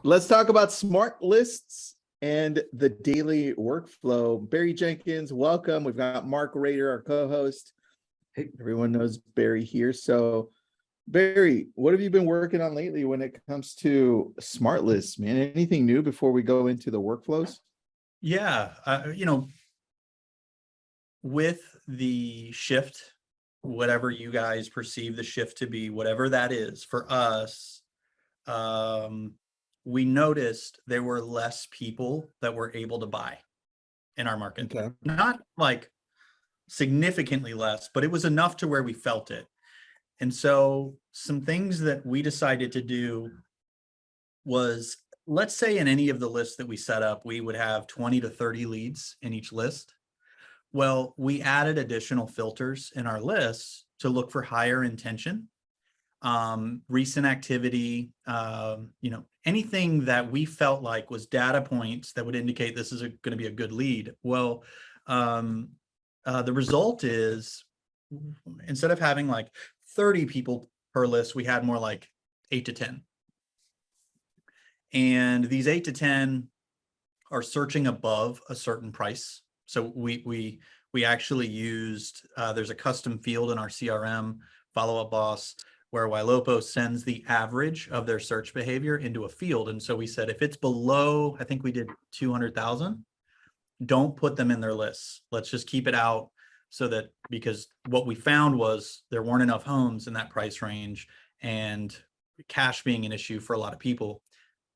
Let's talk about smart lists and the daily workflow. Barry Jenkins, welcome. We've got Mark Rader, our co-host. Hey, everyone knows Barry here. So Barry, what have you been working on lately when it comes to smart lists, man? Anything new before we go into the workflows? Yeah, with the shift, whatever you guys perceive the shift to be, whatever that is for us, we noticed there were less people that were able to buy in our market. Okay. Not like significantly less, but it was enough to where we felt it. And so some things that we decided to do was, let's say in any of the lists that we set up, we would have 20 to 30 leads in each list. Well, we added additional filters in our lists to look for higher intention, recent activity, anything that we felt like was data points that would indicate this is going to be a good lead. Well, the result is, instead of having like 30 people per list, we had more like 8 to 10. And these 8 to 10 are searching above a certain price. So we actually used, there's a custom field in our CRM, Follow Up Boss, where Ylopo sends the average of their search behavior into a field. And so we said, if it's below, I think we did 200,000, don't put them in their lists. Let's just keep it out, so that, because what we found was there weren't enough homes in that price range, and cash being an issue for a lot of people,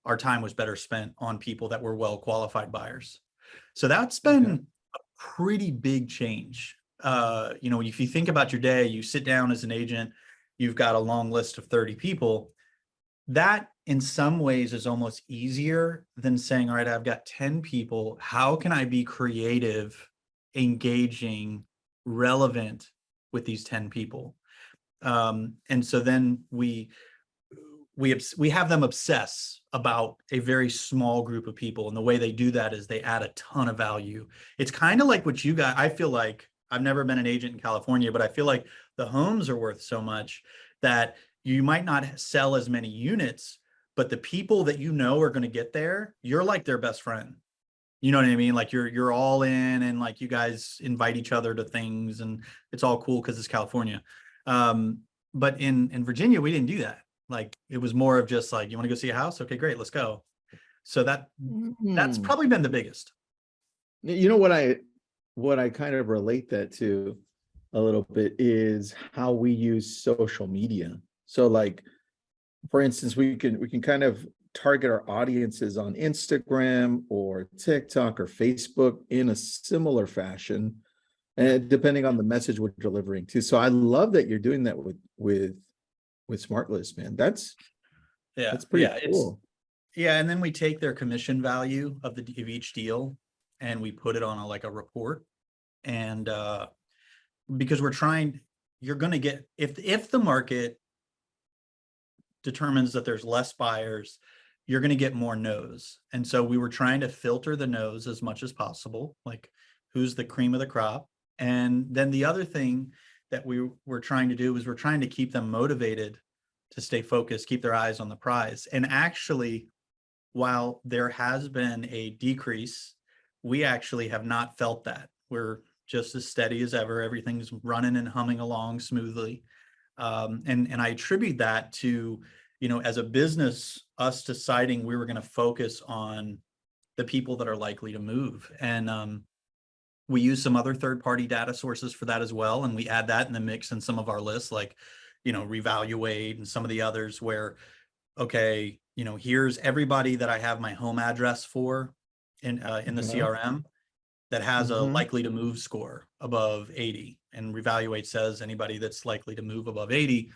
our time was better spent on people that were well qualified buyers. So that's been a pretty big change. If you think about your day, you sit down as an agent, you've got a long list of 30 people. That in some ways is almost easier than saying, all right, I've got 10 people. How can I be creative, engaging, relevant with these 10 people? And so then we have them obsess about a very small group of people. And the way they do that is they add a ton of value. It's kind of like what you got. I feel like, I've never been an agent in California, but I feel like the homes are worth so much that you might not sell as many units, but the people that you know are going to get there, you're like their best friend. You know what I mean? Like you're all in, and like you guys invite each other to things, and it's all cool because it's California. But in Virginia, we didn't do that. Like, it was more of just like, you want to go see a house? Okay, great, let's go. So that's probably been the biggest. You know what I kind of relate that to a little bit is how we use social media. So like, for instance, we can kind of target our audiences on Instagram or TikTok or Facebook in a similar fashion, and depending on the message we're delivering to. So I love that you're doing that with Smart List, man. That's pretty cool. And then we take their commission value of each deal, and we put it on a report. And because you're going to get, if the market determines that there's less buyers, you're going to get more no's. And so we were trying to filter the no's as much as possible, like who's the cream of the crop. And then the other thing that we were trying to do was we're trying to keep them motivated to stay focused, keep their eyes on the prize. And actually, while there has been a decrease, we actually have not felt that. We're just as steady as ever. Everything's running and humming along smoothly. And I attribute that to, as a business, us deciding we were going to focus on the people that are likely to move. And we use some other third-party data sources for that as well. And we add that in the mix in some of our lists, like, Revaluate and some of the others, where, okay, here's everybody that I have my home address for in the CRM that has a likely to move score above 80. And Revaluate says anybody that's likely to move above 80,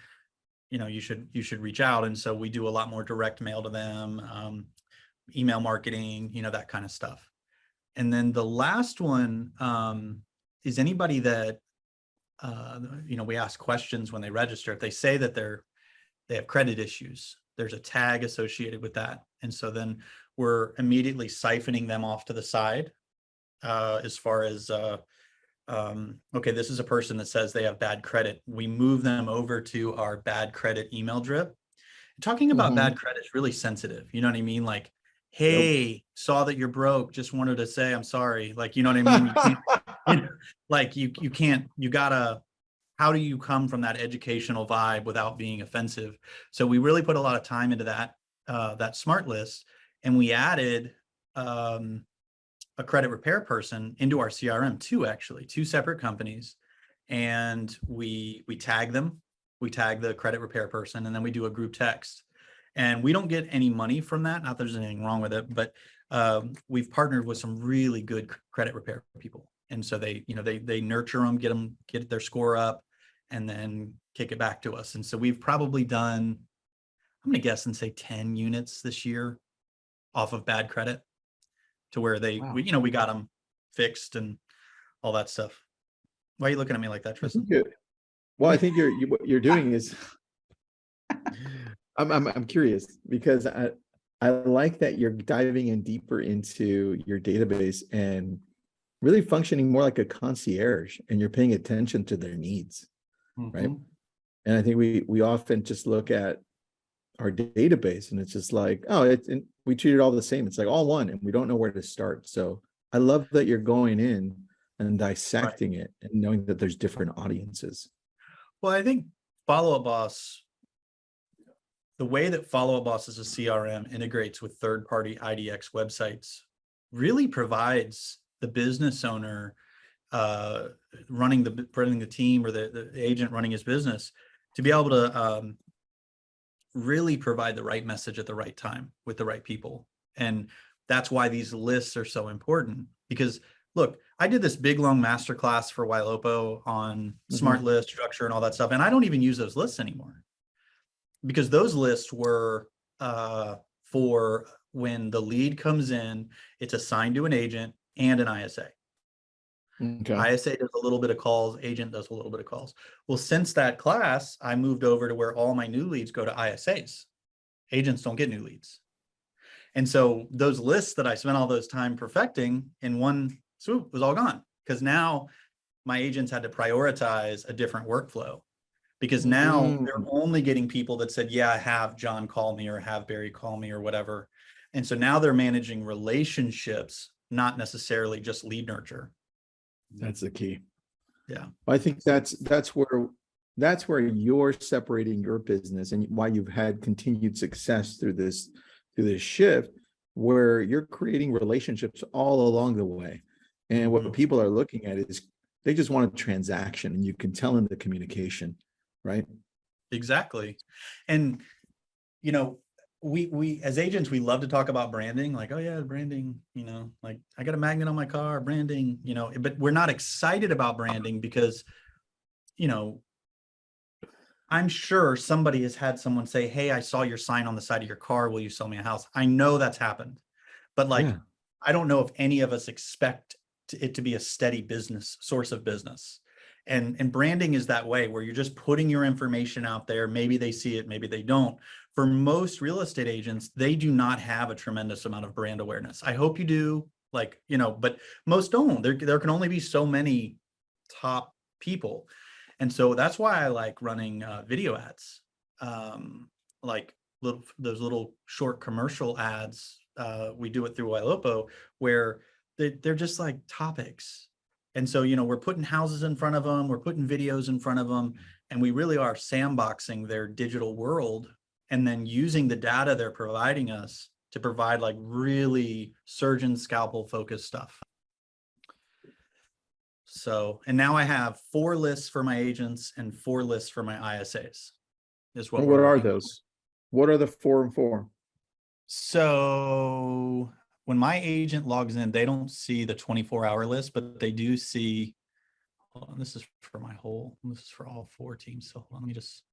you should reach out. And so we do a lot more direct mail to them, email marketing, that kind of stuff. And then the last one is anybody that, we ask questions when they register. If they say that they have credit issues, there's a tag associated with that. And so then we're immediately siphoning them off to the side as far as, okay, this is a person that says they have bad credit. We move them over to our bad credit email drip. Talking about Mhm. bad credit is really sensitive. You know what I mean? Like, Yep. hey, saw that you're broke. Just wanted to say I'm sorry. Like, you know what I mean? You can't, you know, like you can't, you gotta, how do you come from that educational vibe without being offensive? So we really put a lot of time into that smart list, and we added a credit repair person into our CRM, two separate companies, and we tag them. We tag the credit repair person, and then we do a group text. And we don't get any money from that. Not that there's anything wrong with it, but we've partnered with some really good credit repair people, and so they nurture them, get their score up, and then kick it back to us. And so we've probably done, I'm going to guess and say 10 units this year off of bad credit, to where Wow. we got them fixed and all that stuff. Why are you looking at me like that, I think Tristan? well, I think what you're doing is I'm curious because I like that you're diving in deeper into your database and really functioning more like a concierge, and you're paying attention to their needs, right? Mhm. And I think we often just look at our database and it's just like, oh, we treat it all the same. It's like all one, and we don't know where to start. So I love that you're going in and Right. dissecting it and knowing that there's different audiences. Well, I think Follow Up Boss, the way that Follow Up Boss as a CRM integrates with third-party IDX websites, really provides the business owner running the team, or the agent running his business, to be able to really provide the right message at the right time with the right people. And that's why these lists are so important. Because look, I did this big long masterclass for Ylopo on smart Mhm. list structure and all that stuff, and I don't even use those lists anymore, because those lists were for when the lead comes in, it's assigned to an agent and an ISA. Okay. ISA does a little bit of calls, agent does a little bit of calls. Well, since that class, I moved over to where all my new leads go to ISAs. Agents don't get new leads. And so those lists that I spent all those time perfecting in one swoop was all gone, because now my agents had to prioritize a different workflow, because now they're Mm, only getting people that said, yeah, have John call me or have Barry call me or whatever. And so now they're managing relationships, not necessarily just lead nurture. that's the key. Yeah. I think that's where you're separating your business and why you've had continued success through this shift, where you're creating relationships all along the way. And what Mhm. people are looking at is they just want a transaction, and you can tell in the communication, right? Exactly. And you know, we as agents, we love to talk about branding, like, oh yeah, branding, like I got a magnet on my car, branding, but we're not excited about branding because, you know, I'm sure somebody has had someone say, hey, I saw your sign on the side of your car, will you sell me a house? I know that's happened, but like, Yeah. I don't know if any of us expect it to be a steady business source of business. And branding is that way, where you're just putting your information out there. Maybe they see it, maybe they don't. For most real estate agents, they do not have a tremendous amount of brand awareness. I hope you do, like, but most don't. There can only be so many top people. And so that's why I like running video ads, like those little short commercial ads. We do it through Ylopo, where they're just like topics. And so, we're putting houses in front of them, we're putting videos in front of them, and we really are sandboxing their digital world, and then using the data they're providing us to provide like really surgeon scalpel focused stuff. So, and now I have 4 lists for my agents and 4 lists for my ISAs is what And we're what are working on. those? What are the 4 and 4? So when my agent logs in, they don't see the 24-hour list, but they do see, hold on, this is for all 4 teams. So let me just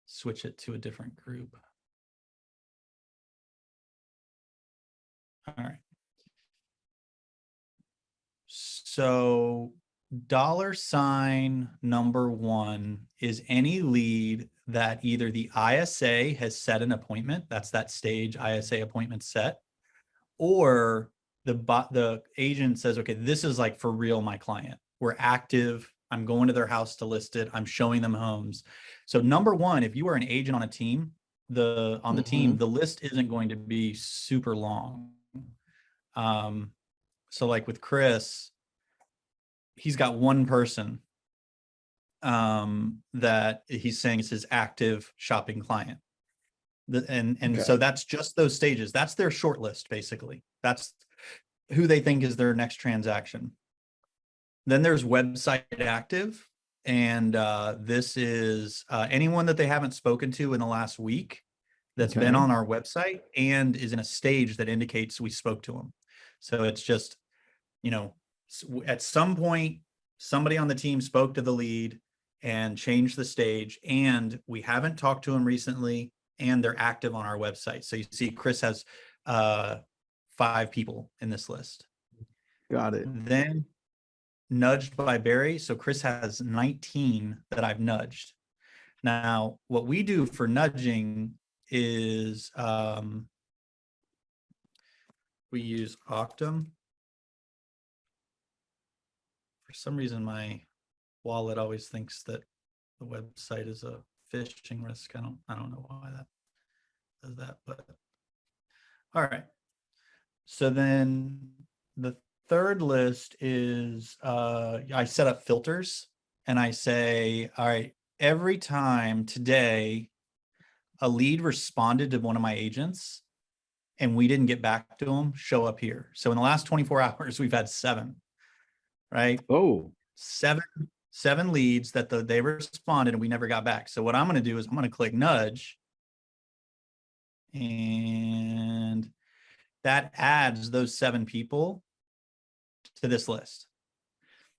switch it to a different group. All right. So $1 is any lead that either the ISA has set an appointment, that's that stage ISA appointment set, or the agent says, okay, this is like for real, my client. We're active. I'm going to their house to list it. I'm showing them homes. So number 1, if you are an agent on a team, on the team, the list isn't going to be super long. So like with Chris, he's got one person that he's saying is his active shopping client. And so that's just those stages. That's their short list, basically. That's who they think is their next transaction. Then there's website active. And this is anyone that they haven't spoken to in the last week that's been on our website and is in a stage that indicates we spoke to them. So it's just, you know, at some point, somebody on the team spoke to the lead and changed the stage, and we haven't talked to them recently, and they're active on our website. So you see Chris has 5 people in this list. Got it. Then nudged by Barry. So Chris has 19 that I've nudged. Now, what we do for nudging is we use AUCTM. For some reason, my wallet always thinks that the website is a phishing risk. I don't know why that does that, but all right. So then the third list is I set up filters, and I say, all right, every time today a lead responded to one of my agents and we didn't get back to them, show up here. So in the last 24 hours, we've had 7, right? Oh, 7 leads that they responded and we never got back. So what I'm going to do is I'm going to click nudge, and that adds those 7 people to this list.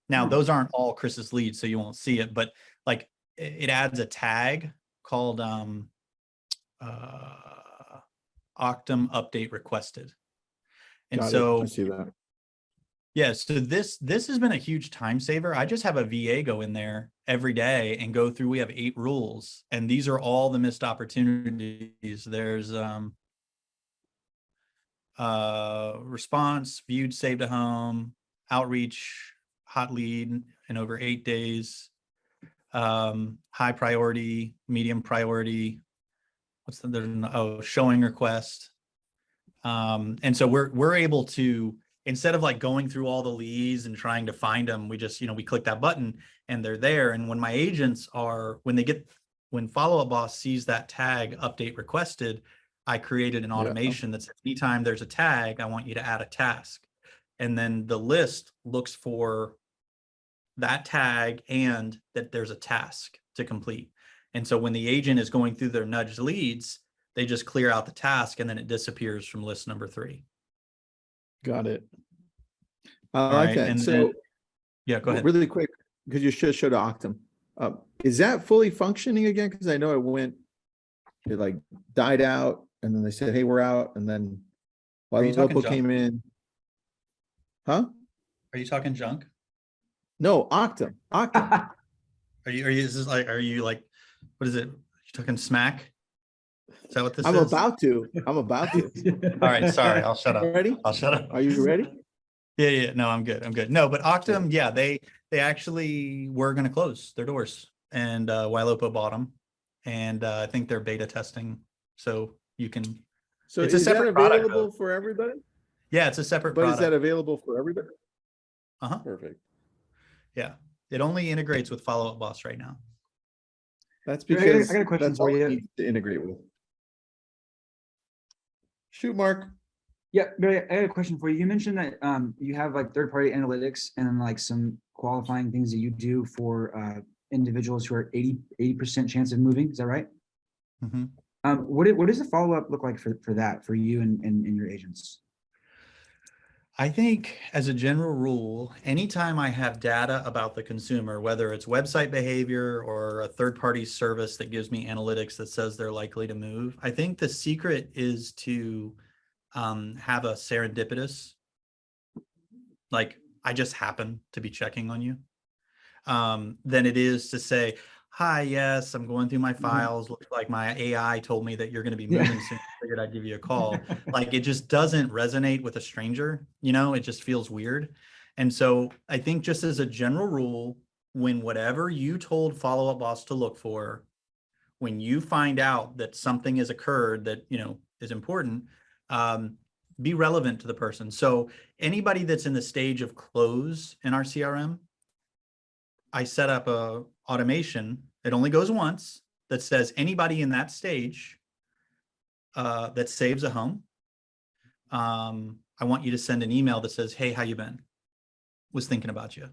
Now, those aren't all Chris's leads, so you won't see it, but like it adds a tag called AUCTM update requested. And got so it. I see that. yeah, so this has been a huge time saver. I just have a VA go in there every day and go through. We have 8 rules, and these are all the missed opportunities. There's response, viewed, saved to home, outreach, hot lead in over 8 days, high priority, medium priority. Showing request. And so we're able to, instead of like going through all the leads and trying to find them, we just, we click that button and they're there. And when my agents when Follow Up Boss sees that tag update requested, I created an automation that says anytime there's a tag, I want you to add a task. And then the list looks for that tag and that there's a task to complete. And so when the agent is going through their nudged leads, they just clear out the task and then it disappears from list number 3. Got it. I like that. And so yeah, go ahead. Really quick, because you just showed AUCTM. Is that fully functioning again? Because I know it like died out, and then they said, "Hey, we're out," and then while the local came in. Huh? Are you talking junk? No, AUCTM. AUCTM. Are you like, what is it? You talking smack? Is that what this is? I'm about to. All right, sorry, I'll shut up. Ready? I'll shut up. Are you ready? Yeah. No, I'm good. No, but AUCTM, yeah, they actually were going to close their doors, and Ylopo bought them, and I think they're beta testing, so you can. So it's is a separate that available product, for everybody? Yeah, it's a separate but product. Is that available for everybody? Perfect. Yeah, it only integrates with Follow Up Boss right now. That's because I got a question for you. To integrate with. Shoot, Mark. Yeah, Barry, I had a question for you. You mentioned that you have like third-party analytics and then like some qualifying things that you do for individuals who are 80% chance of moving. Is that right? Mm-hmm. What does the follow-up look like for that, for you and your agents? I think as a general rule, anytime I have data about the consumer, whether it's website behavior or a third-party service that gives me analytics that says they're likely to move, I think the secret is to have a serendipitous, like I just happen to be checking on you, than it is to say, hi, yes, I'm going through my files. Looks like my AI told me that you're going to be moving soon. I figured I'd give you a call. Like it just doesn't resonate with a stranger, it just feels weird. And so I think just as a general rule, when whatever you told Follow Up Boss to look for, when you find out that something has occurred that, you know, is important, be relevant to the person. So anybody that's in the stage of close in our CRM, I set up a automation that only goes once that says anybody in that stage that saves a home, I want you to send an email that says, hey, how you been? Was thinking about you.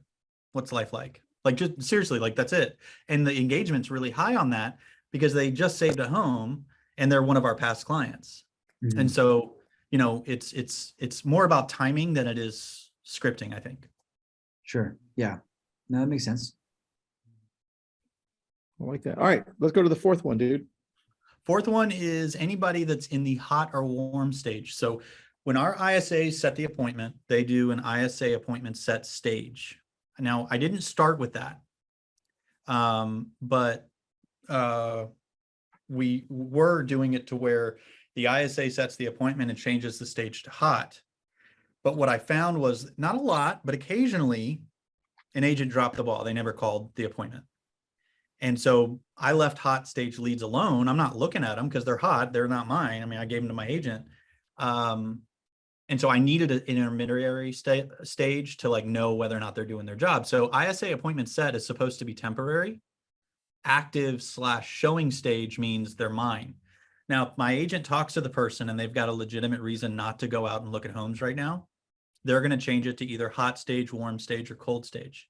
What's life like? Like, just seriously, like, that's it. And the engagement's really high on that because they just saved a home and they're one of our past clients. And so, you know, it's more about timing than it is scripting, I think. Sure. Yeah. No, that makes sense. I like that. All right, let's go to the fourth one, dude. Fourth one is anybody that's in the hot or warm stage. So when our ISAs set the appointment, they do an ISA appointment set stage. Now, I didn't start with that, but we were doing it to where the ISA sets the appointment and changes the stage to hot. But what I found was not a lot, but occasionally an agent dropped the ball. They never called the appointment. And so I left hot stage leads alone. I'm not looking at them because they're hot. They're not mine. I mean, I gave them to my agent. And so I needed an intermediary stage to like know whether or not they're doing their job. So ISA appointment set is supposed to be temporary. Active / showing stage means they're mine. Now, if my agent talks to the person and they've got a legitimate reason not to go out and look at homes right now, they're going to change it to either hot stage, warm stage, or cold stage.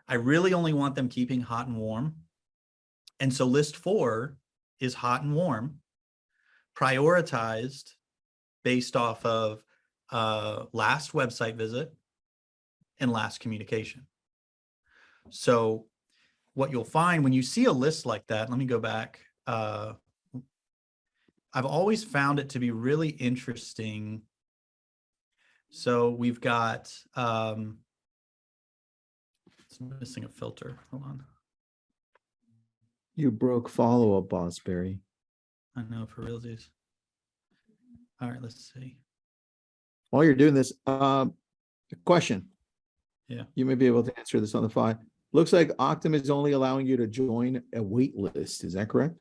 I really only want them keeping hot and warm. And so list 4 is hot and warm, prioritized based off of last website visit and last communication. So what you'll find when you see a list like that, let me go back. I've always found it to be really interesting. So we've got, it's missing a filter. Hold on. You broke follow-up, boss Barry. I know, for realsies. All right, let's see. While you're doing this, question. Yeah. You may be able to answer this on the fly. Looks like AUCTM is only allowing you to join a wait list. Is that correct?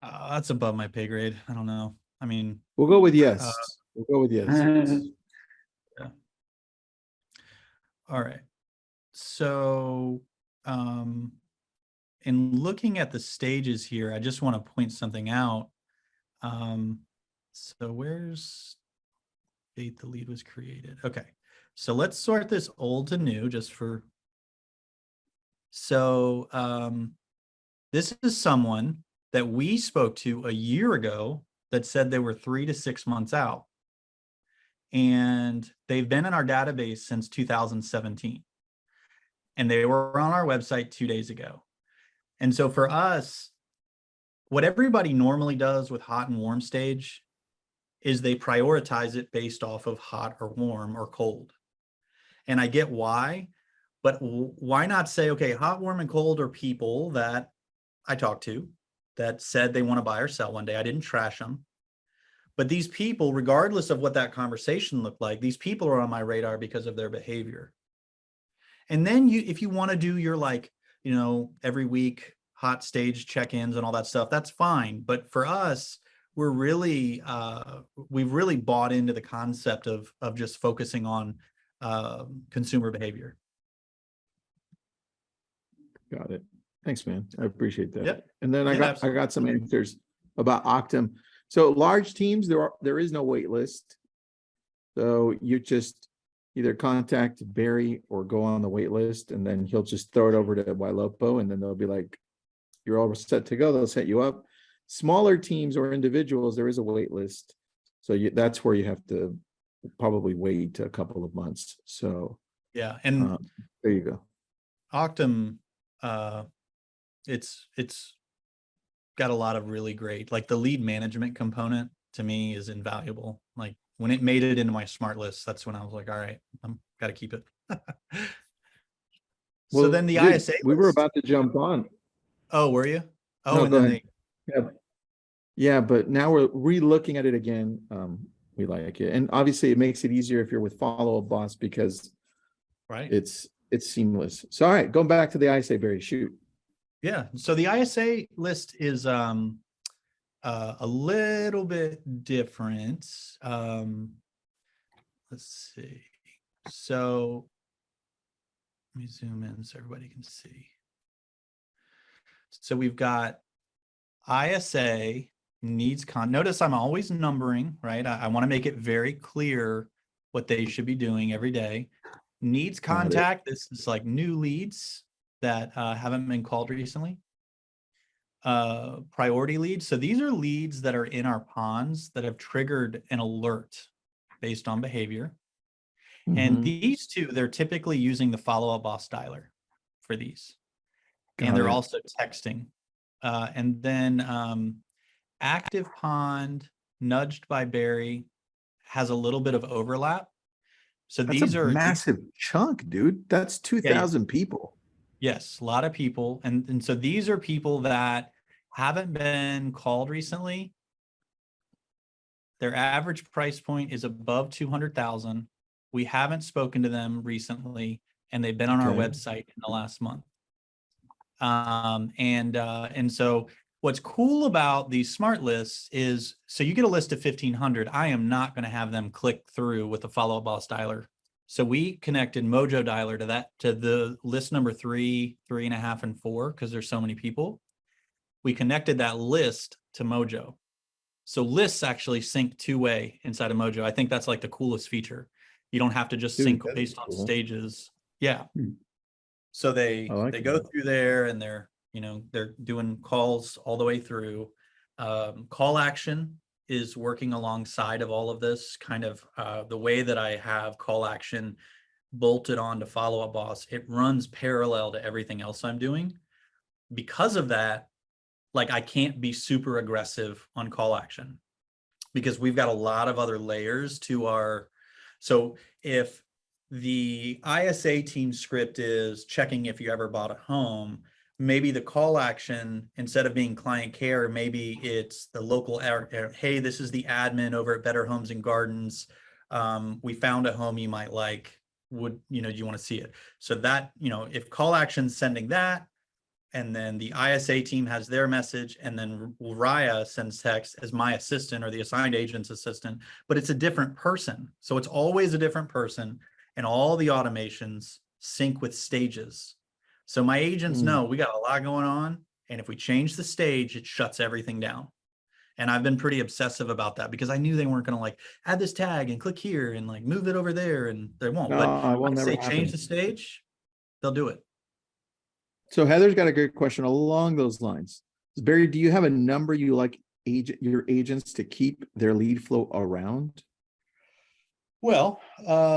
That's above my pay grade. I don't know. I mean, We'll go with yes. We'll go with yes. yeah. All right. So, in looking at the stages here, I just want to point something out. So where's date the lead was created? Okay. So let's sort this old to new just for. So, this is someone that we spoke to a year ago that said they were 3 to 6 months out. And they've been in our database since 2017. And they were on our website 2 days ago. And so for us, what everybody normally does with hot and warm stage is they prioritize it based off of hot or warm or cold. And I get why, but why not say, okay, hot, warm, and cold are people that I talked to that said they want to buy or sell one day. I didn't trash them. But these people, regardless of what that conversation looked like, these people are on my radar because of their behavior. And then if you want to do your like, you know, every week hot stage check-ins and all that stuff, that's fine. But for us, we're really, we've really bought into the concept of just focusing on consumer behavior. Got it. Thanks, man. I appreciate that. Yep. And then I got some answers about AUCTM. So large teams, there is no wait list. So you just either contact Barry or go on the wait list, and then he'll just throw it over to Ylopo, and then they'll be like, you're all set to go. They'll set you up. Smaller teams or individuals, there is a wait list. So that's where you have to probably wait a couple of months. So yeah, and there you go. AUCTM, it's got a lot of really great, like the lead management component to me is invaluable. Like when it made it into my smart list, that's when I was like, all right, I'm got to keep it. So then the ISA we were about to jump on. Oh, were you? Oh, No, and go then ahead. Yeah, but now we're re-looking at it again. We like it, and obviously it makes it easier if you're with follow-up boss because right, it's seamless. So all right, going back to the ISA, Barry, shoot. Yeah. So the ISA list is a little bit different. Let's see. So let me zoom in so everybody can see. So we've got ISA needs notice I'm always numbering, right? I want to make it very clear what they should be doing every day. Needs Got it. contact. This is like new leads that haven't been called recently. Priority leads. So these are leads that are in our ponds that have triggered an alert based on behavior. And Mhm. these two, they're typically using the follow-up boss dialer for these. Got And they're it. also texting. And then active pond, nudged by Barry, has a little bit of overlap. So That's these a are massive chunk, dude. That's 2,000 people. yes, a lot of people. And so these are people that haven't been called recently. Their average price point is above 200,000. We haven't spoken to them recently, and they've been on our Okay. website in the last month. And so what's cool about these smart lists is, so you get a list of 1,500. I am not going to have them click through with the follow-up boss dialer. So we connected Mojo Dialer to the list number 3, 3.5, and 4, because there's so many people. We connected that list to Mojo. So lists actually sync two-way inside of Mojo. I think that's like the coolest feature. You don't have to just Dude, sync that's based on cool. stages. Yeah. Hmm. So I like they go that. through there and they're doing calls all the way through. Call action is working alongside of all of this. Kind of the way that I have call action bolted on to follow-up boss, it runs parallel to everything else I'm doing. Because of that, like I can't be super aggressive on call action because we've got a lot of other layers to our. So if the ISA team script is checking if you ever bought a home, maybe the call action, instead of being client care, maybe it's the local, hey, this is the admin over at Better Homes and Gardens. We found a home you might like. Do you want to see it? So that, if call action's sending that, and then the ISA team has their message, and then Raya sends text as my assistant or the assigned agent's assistant, but it's a different person. So it's always a different person, and all the automations sync with stages. So my agents know we got a lot going on, and if we change the stage, it shuts everything down. And I've been pretty obsessive about that because I knew they weren't going to like add this tag and click here and like move it over there, and they won't. No, But it will I never say happen. change the stage, they'll do it. So Heather's got a great question along those lines. Barry, do you have a number you like your agents to keep their lead flow around? Well,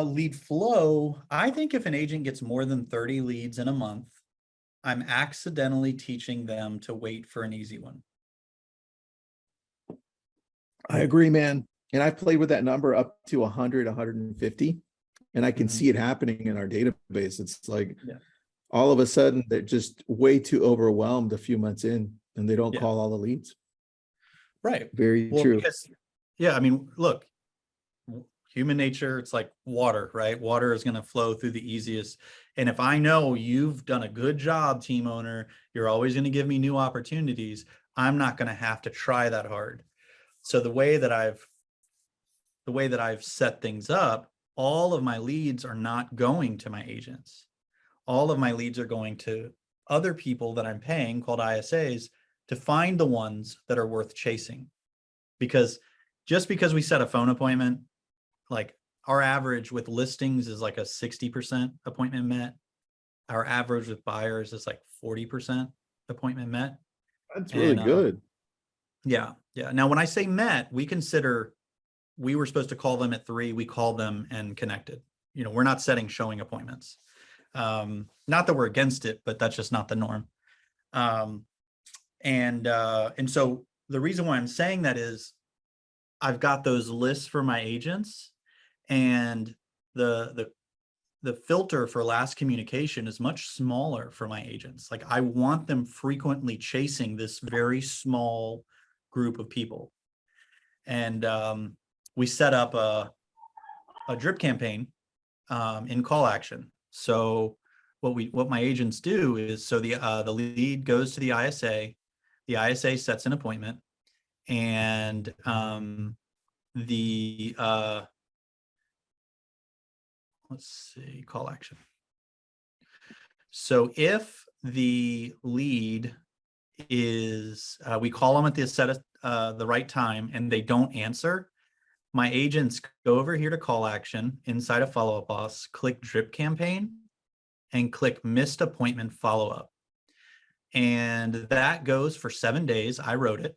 lead flow, I think if an agent gets more than 30 leads in a month, I'm accidentally teaching them to wait for an easy one. I agree, man. And I've played with that number up to 100, 150, and I can Mhm. see it happening in our database. It's like Yeah. all of a sudden they're just way too overwhelmed a few months in, and they don't Yeah. call all the leads. Right. Very Well, true. because, yeah, I mean, look, human nature, it's like water, right? Water is going to flow through the easiest. And if I know you've done a good job, team owner, you're always going to give me new opportunities, I'm not going to have to try that hard. So the way that I've set things up, all of my leads are not going to my agents. All of my leads are going to other people that I'm paying, called ISAs, to find the ones that are worth chasing. Because just because we set a phone appointment, like our average with listings is like a 60% appointment met. Our average with buyers is like 40% appointment met. That's really And good. yeah. Now, when I say met, we consider we were supposed to call them at 3. We called them and connected. We're not setting showing appointments. Not that we're against it, but that's just not the norm. And so the reason why I'm saying that is I've got those lists for my agents, and the filter for last communication is much smaller for my agents. Like I want them frequently chasing this very small group of people. And we set up a drip campaign in call action. So what my agents do is, so the lead goes to the ISA sets an appointment, and let's see, call action. So if the lead is, we call them at the set of the right time and they don't answer, my agents go over here to call action inside of Follow Up Boss, click drip campaign, and click missed appointment follow-up. And that goes for 7 days. I wrote it.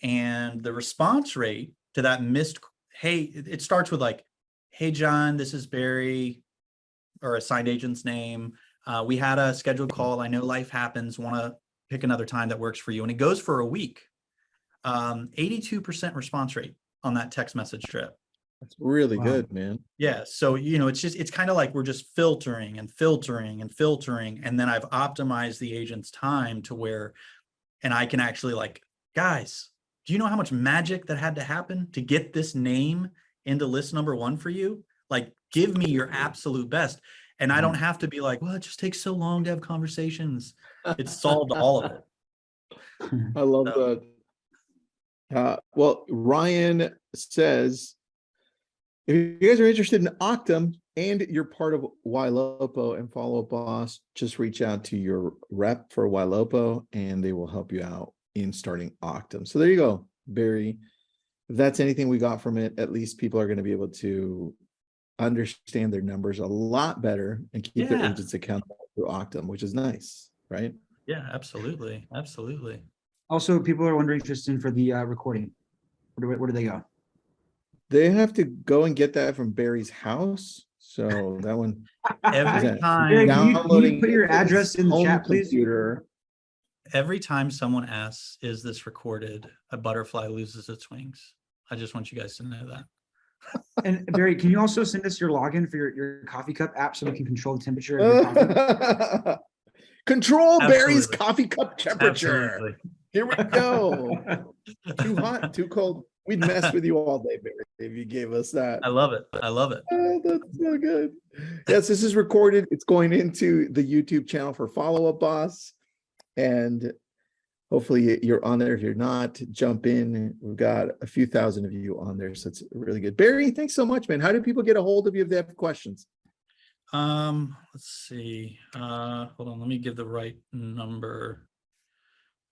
And the response rate to that missed, hey, it starts with like, hey, John, this is Barry, or assigned agent's name. We had a scheduled call. I know life happens. Want to pick another time that works for you. And it goes for a week. 82% response rate on that text message trip. That's really Wow. good, man. Yeah. So, it's kind of like we're just filtering and filtering and filtering. And then I've optimized the agent's time to where, and I can actually like, guys, do you know how much magic that had to happen to get this name into list number 1 for you? Like, give me your absolute best. And I don't have to be like, well, it just takes so long to have conversations. It's solved all of it. I love that. Well, Ryan says, if you guys are interested in Octum and you're part of Ylopo and Follow Up Boss, just reach out to your rep for Ylopo and they will help you out in starting Octum. So there you go, Barry. If that's anything we got from it, at least people are going to be able to understand their numbers a lot better and keep their agents accountable through Octum, which is nice, right? Yeah, absolutely. Absolutely. Also, people are wondering, Tristan, for the recording. Where do they go? They have to go and get that from Barry's house. So that one. Every time, Barry, can you downloading put your it to his address in the home chat, please? computer. every time someone asks, is this recorded? A butterfly loses its wings. I just want you guys to know that. And Barry, can you also send us your login for your coffee cup app so we can control the temperature of your coffee? Control Barry's Absolutely. coffee cup temperature. Absolutely. Here we go. Too hot, too cold. We'd mess with you all day, Barry, if you gave us that. I love it. I love it. Oh, that's so good. Yes, this is recorded. It's going into the YouTube channel for Follow Up Boss. And hopefully you're on there. If you're not, jump in. We've got a few thousand of you on there. So it's really good. Barry, thanks so much, man. How do people get a hold of you if they have questions? Let's see. Hold on. Let me give the right number.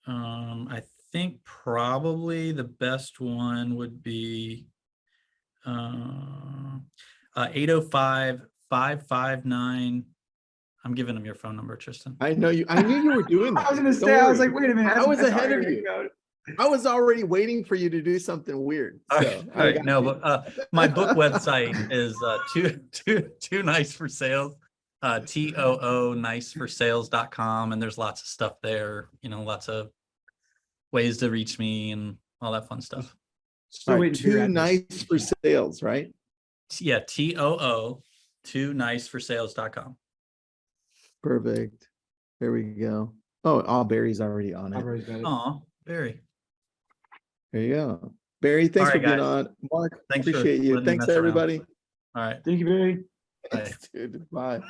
I think probably the best one would be 805-559. I'm giving them your phone number, Tristan. I knew you were doing that. I was gonna Don't say, I was worry. like, wait a minute. I was that's ahead of already you. going. I was already waiting for you to do something weird. All So right, I all right. got No, you. but my book website is too nice for sales. TOOnicefOrsales.com, and there's lots of stuff there, lots of ways to reach me and all that fun stuff. Still All right, waiting for your too address. nice for sales, right? Yeah, TOO, TooNiceForSales.com. Perfect. There we go. Oh, Barry's already on I've it. already got it. Aw, Barry. There you go. Barry, thanks All for right, being guys. on. Mark, Thanks for appreciate you. letting me Thanks, mess around. everybody. All right. Thank you, Barry. Bye. Dude, bye.